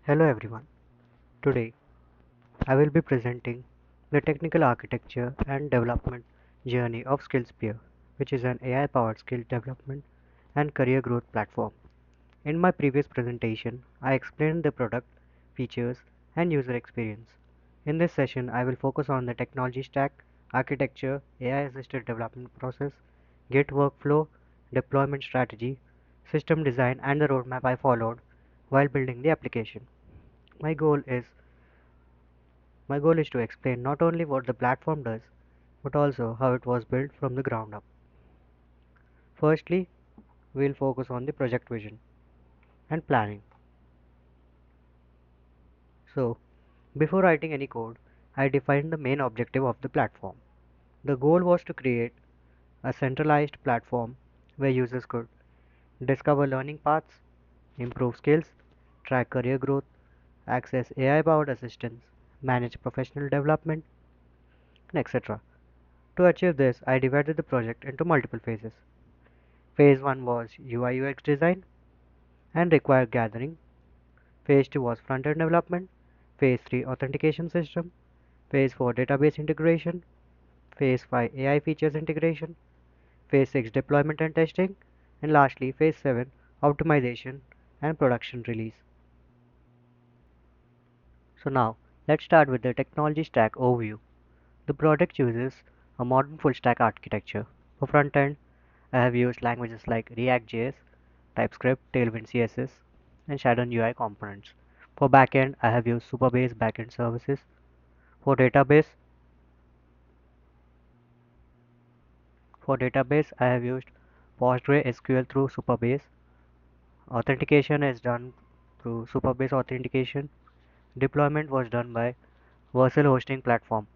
Hello everyone. Today I will be presenting the technical architecture and development journey of SkillSphere, which is an AI-powered skill development and career growth platform. In my previous presentation, I explained the product, features, and user experience. In this session, I will focus on the technology stack, architecture, AI-assisted development process, Git workflow, deployment strategy, system design, and the roadmap I followed while building the application. My goal is My goal is to explain not only what the platform does, but also how it was built from the ground up. Firstly, we'll focus on the project vision and planning. So, before writing any code, I defined the main objective of the platform. The goal was to create a centralized platform where users could discover learning paths, improve skills, track career growth, access AI powered assistance, manage professional development, and etc. To achieve this, I divided the project into multiple phases. Phase 1 was UI/UX design and required gathering. Phase 2 was front-end development. Phase 3 authentication system. Phase 4 database integration. Phase 5 AI features integration. Phase 6 deployment and testing. And lastly, Phase 7 optimization and production release. So now, let's start with the technology stack overview. The product uses a modern full stack architecture. For front end, I have used languages like React.js, TypeScript, Tailwind CSS, and Shadow UI components. For backend, I have used Supabase backend services. For database, I have used PostgreSQL through Supabase. Authentication is done through Supabase authentication. Deployment was done by Versal hosting platform.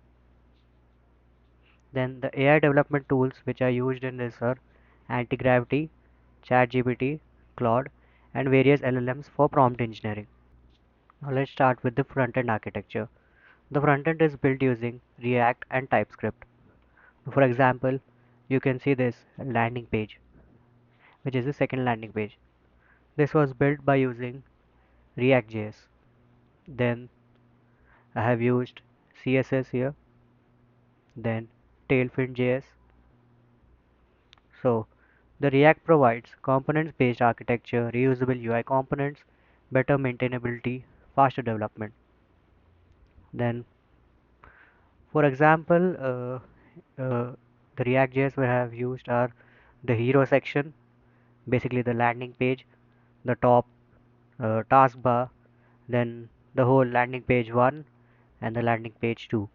Then the AI development tools which are used in this are Antigravity, ChatGPT, Claude, and various LLMs for prompt engineering. Now let's start with the front-end architecture. The front-end is built using React and TypeScript. For example, you can see this landing page, which is the second landing page. This was built by using React.js. Then I have used CSS here, then Tailwind.js. So the React provides components-based architecture, reusable UI components, better maintainability, faster development. Then, for example, the React.js we have used are the hero section, basically the landing page, the top taskbar, then the whole landing page 1 and the landing page 2.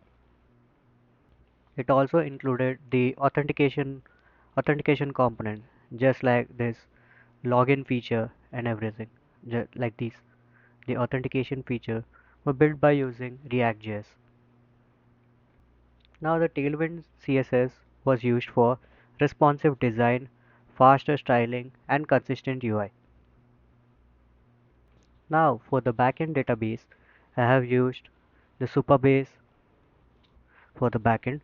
It also included the authentication component, just like this login feature and everything, just like these. The authentication feature were built by using React.js. Now the Tailwind CSS was used for responsive design, faster styling, and consistent UI. Now for the backend database, I have used the Supabase for the backend.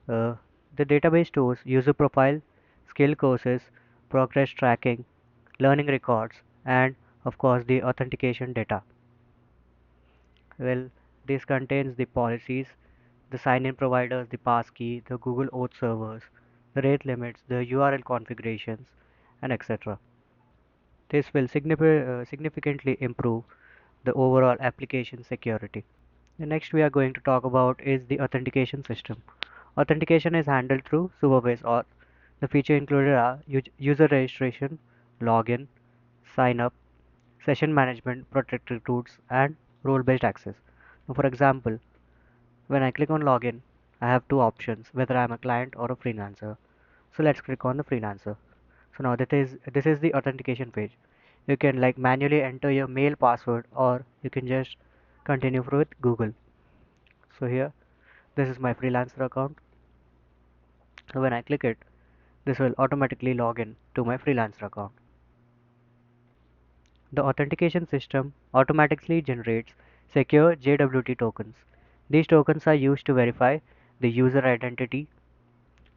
Uh, the database stores user profile, skill courses, progress tracking, learning records, and of course the authentication data. Well, this contains the policies, the sign-in providers, the passkey, the Google Auth servers, the rate limits, the URL configurations, and etc. This will significantly improve the overall application security. The next we are going to talk about is the authentication system. Authentication is handled through Superbase Auth. The feature included are user registration, login, sign up, session management, protected routes, and role-based access. Now, for example, when I click on login, I have two options whether I am a client or a freelancer. So let's click on the freelancer. So now this is the authentication page. You can like manually enter your mail password or you can just continue with Google. So here this is my freelancer account. So when I click it, this will automatically log in to my freelancer account. The authentication system automatically generates secure JWT tokens. These tokens are used to verify the user identity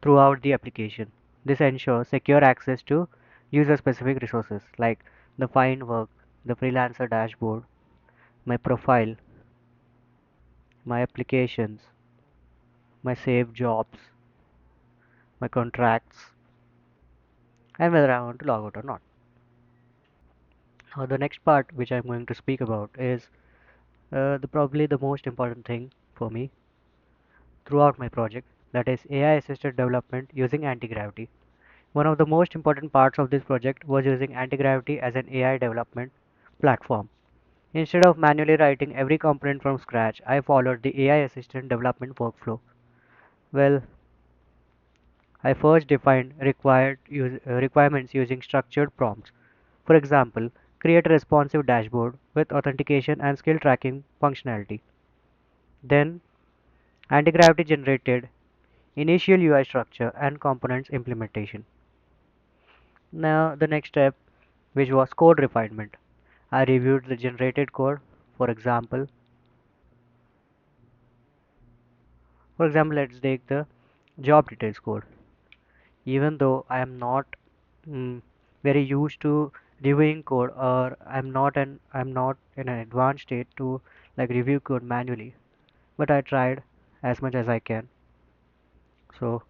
throughout the application. This ensures secure access to user specific resources like the find work, the freelancer dashboard, my profile, my applications, my saved jobs, my contracts, and whether I want to log out or not. Now, the next part which I'm going to speak about is probably the most important thing for me throughout my project, that is AI assisted development using anti-gravity. One of the most important parts of this project was using anti-gravity as an AI development platform. Instead of manually writing every component from scratch, I followed the AI assistant development workflow. Well, I first defined requirements using structured prompts. For example, create a responsive dashboard with authentication and skill tracking functionality. Then, anti-gravity generated initial UI structure and components implementation. Now, the next step, which was code refinement. I reviewed the generated code. For example, let's take the job details code. Even though I am not mm, very used to reviewing code, or I'm not in an advanced state to like review code manually, but I tried as much as I can. So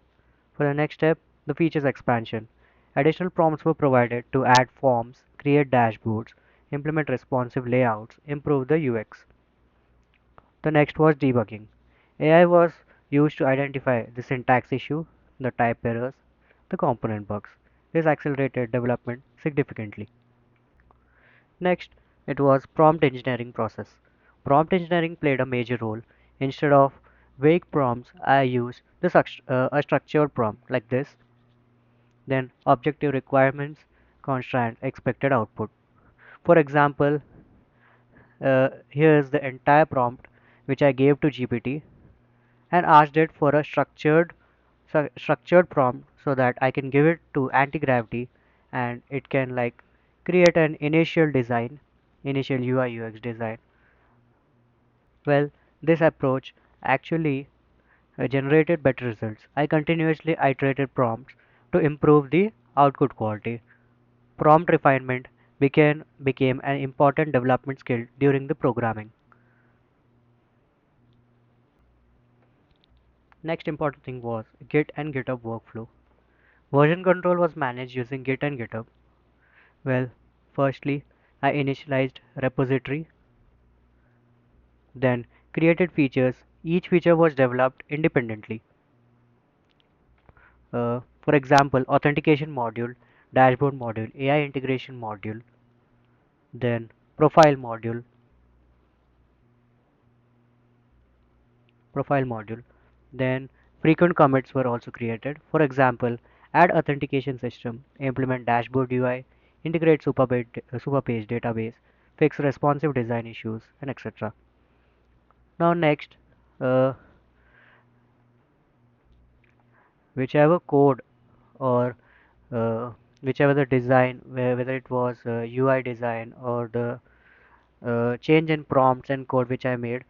for the next step, the features expansion. Additional prompts were provided to add forms, create dashboards, implement responsive layouts, improve the UX. The next was debugging. AI was used to identify the syntax issue, the type errors, the component bugs. This accelerated development significantly. Next, it was prompt engineering process. Prompt engineering played a major role. Instead of vague prompts, I used a structured prompt like this, then objective requirements, constraint, expected output. For example, here is the entire prompt which I gave to GPT and asked it for a structured prompt so that I can give it to anti-gravity and it can like create an initial UI UX design. Well, this approach actually generated better results. I continuously iterated prompts to improve the output quality. Prompt refinement became an important development skill during the programming. Next important thing was Git and GitHub workflow. Version control was managed using Git and GitHub. Well, firstly, I initialized repository, then created features. Each feature was developed independently. For example, authentication module, dashboard module, AI integration module, then profile module, profile module. Then frequent commits were also created. For example, add authentication system, implement dashboard UI, integrate superpage database, fix responsive design issues, and etc. Now next, uh, whichever code or uh, whichever the design, whether it was UI design or the change in prompts and code which I made,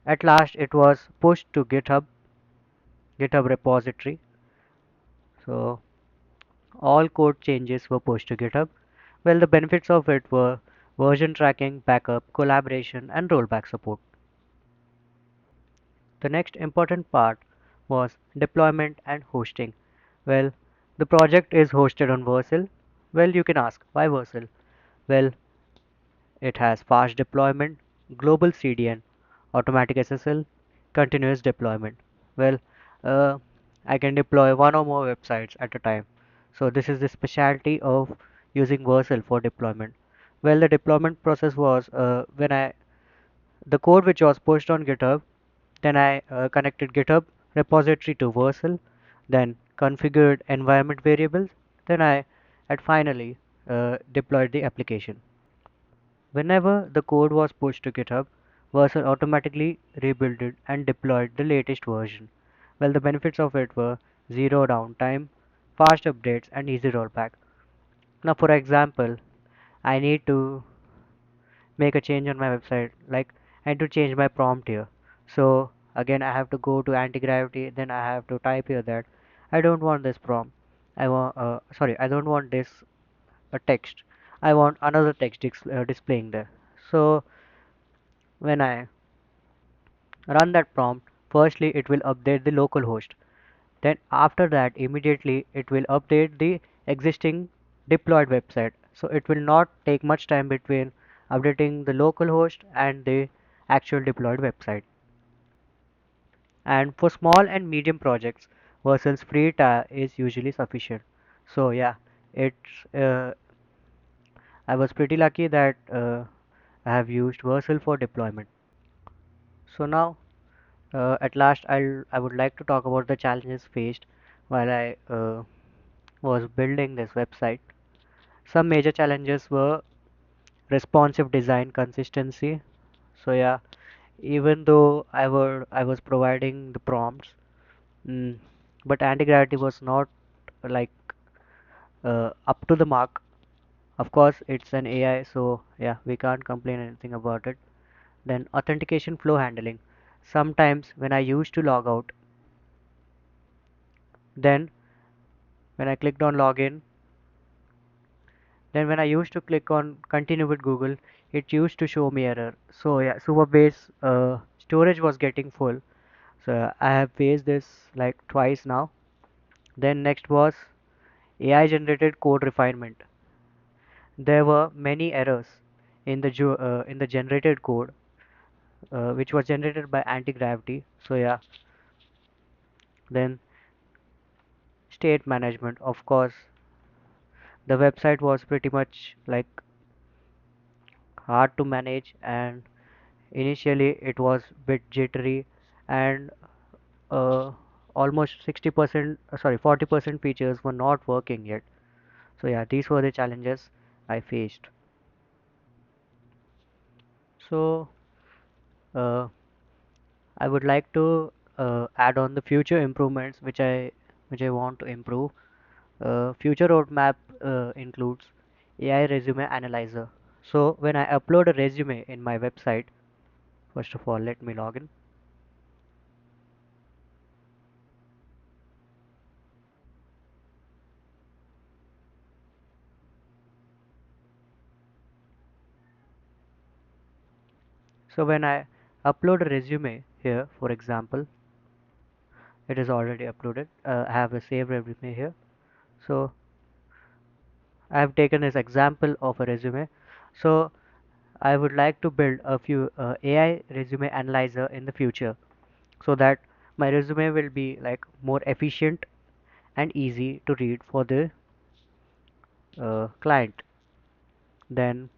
at last it was pushed to GitHub repository. So all code changes were pushed to GitHub. Well, the benefits of it were version tracking, backup, collaboration, and rollback support. The next important part was deployment and hosting. Well, the project is hosted on Vercel. Well, you can ask, why Vercel? Well, it has fast deployment, global CDN, automatic SSL, continuous deployment. Well, uh, I can deploy one or more websites at a time. So this is the specialty of using Vercel for deployment. Well, the deployment process was when the code which was pushed on GitHub, then I connected GitHub repository to Vercel, then configured environment variables, then I had finally deployed the application. Whenever the code was pushed to GitHub, Vercel automatically rebuilt it and deployed the latest version. Well, the benefits of it were zero downtime, fast updates, and easy rollback. Now, for example, I need to make a change on my website, like I need to change my prompt here. So again, I have to go to anti-gravity, then I have to type here that I don't want this prompt. I don't want this a text. I want another text displaying there. So When I run that prompt, firstly it will update the local host. Then after that, immediately it will update the existing deployed website. So it will not take much time between updating the local host and the actual deployed website. And for small and medium projects, Vercel's free tier is usually sufficient. So yeah, it's I was pretty lucky that I have used Vercel for deployment. So now, at last, I would like to talk about the challenges faced while I was building this website. Some major challenges were responsive design consistency. So yeah, even though I was providing the prompts, mm, but anti-gravity was not like up to the mark. Of course, it's an AI, so yeah, we can't complain anything about it. Then authentication flow handling. Sometimes when I used to log out, then when I clicked on login, then when I used to click on continue with Google, it used to show me error. So yeah, Superbase storage was getting full. So I have faced this like twice now. Then next was AI generated code refinement. There were many errors in the generated code, which was generated by anti-gravity. So yeah, then state management. Of course, the website was pretty much like hard to manage, and initially it was bit jittery, and uh, almost 60%, sorry, 40% features were not working yet. So yeah, these were the challenges I faced. So uh, I would like to add on the future improvements which I want to improve. Future roadmap includes AI resume analyzer. So when I upload a resume in my website, first of all, let me log in. So when I upload a resume here, for example, it is already uploaded. I have a saved resume here. So I have taken this example of a resume. So I would like to build a few AI resume analyzer in the future so that my resume will be like more efficient and easy to read for the client. Then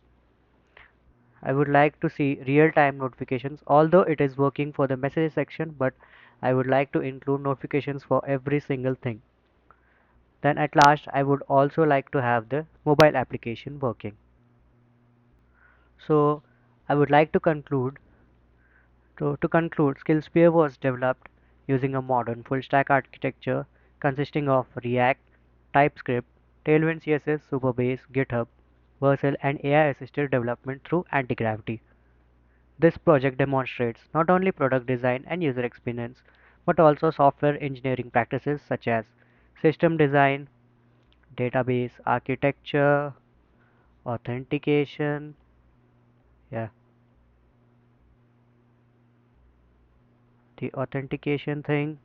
I would like to see real-time notifications, although it is working for the message section, but I would like to include notifications for every single thing. Then at last, I would also like to have the mobile application working. So I would like to conclude. To conclude, SkillSphere was developed using a modern full-stack architecture consisting of React, TypeScript, Tailwind CSS, Superbase, GitHub, Vercel, and AI-assisted development through anti-gravity. This project demonstrates not only product design and user experience, but also software engineering practices such as system design, database architecture, authentication, yeah, the authentication thing,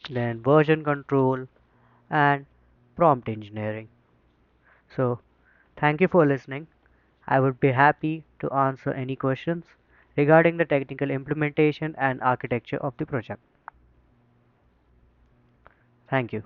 then version control, and prompt engineering. So, thank you for listening. I would be happy to answer any questions regarding the technical implementation and architecture of the project. Thank you.